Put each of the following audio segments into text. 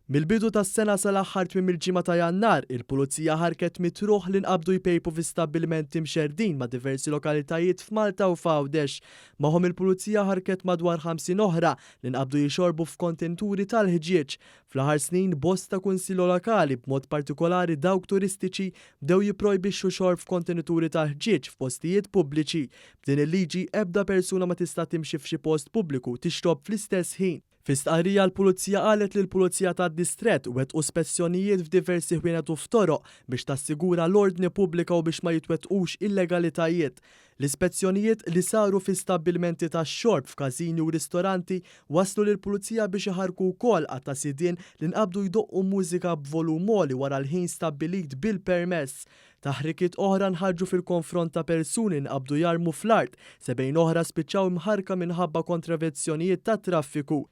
Mil-bidu tas-sena sal-aħħar tmiem il-ġimgħa ta' Jannar, il-Pulizija ħarket mitruħ li nqabdu jpejpu fi stabbilmenti mxerdin ma' diversi lokalitajiet f'Malta u f'Għawdex. Magħhom il-Pulizija ħarket madwar 50 oħra li nqabdu jixorbu f'kontenituri tal-ħġieġ. Fl-aħħar snin bosta kunsilli lokali b'mod partikolari dawk turistiċi bdew jipprojbixxu xorb f'kontenituri tal-ħġieġ f'postijiet pubbliċi. B'din il-liġi ebda persuna ma tista' timxi f'xi post pubbliku tixrob fl-istess ħin. Fi stqarrija l-Pulizija qalet li l-Pulizija tad-Distrett wettqu spezzjonijiet f'diversi ħwienet u f'toroq biex tassigura l-ordni pubblika u biex ma jitwettqux illegalitajiet. L-ispezzjonijiet li saru fi stabbilmenti tax-xorb f'każini u ristoranti waslu lill-Pulizija biex iħarku wkoll għatta sidien li nqabdu jdoqqu mużika b'volum għoli wara l-ħin stabbilit bil-permess. Taħrikiet oħra nħarġu fil-konfront ta' persuni nqabdu jarmu fl-art, sebgħin oħra spiċċaw imħarka minħabba kontravezzjonijiet tat traffiku.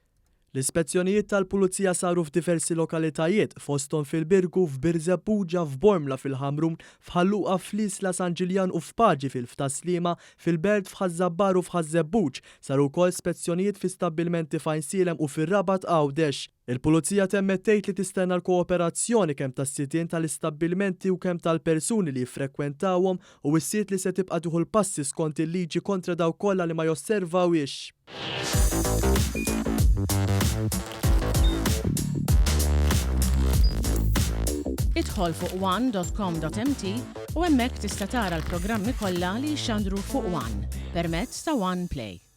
L-ispezzjonijiet tal-Pulizija saru f'diversi lokalitajiet fosthom fil-Birgu, f'Birzebbuġa, f'Bormla fil-Ħamrun, f'Ħalluqa, f'Lisla, San Ġiljan u f'Paġi fil-Ftaslima, fil-Berd, f'Ħażabbar u f'Ħażebbuġ. Saru wkoll spezzjonijiet fi stabbilmenti f'Għajnsielem u fir-Rabat Għawdex. Il-Pulizija temmet tgħid li tistenna l-kooperazzjoni kemm tas-sitien tal-istabbilmenti u kemm tal-persuni li jiffrekwentawhom u s-sit li se tibqa' tieħu l-passi skont il-liġi kontra dawk kollha li ma josservawhiex. Idħol fuq one.com.mt u hemmhekk tista' tara l-programmi kollha li jxandru fuq One permezz ta' One Play.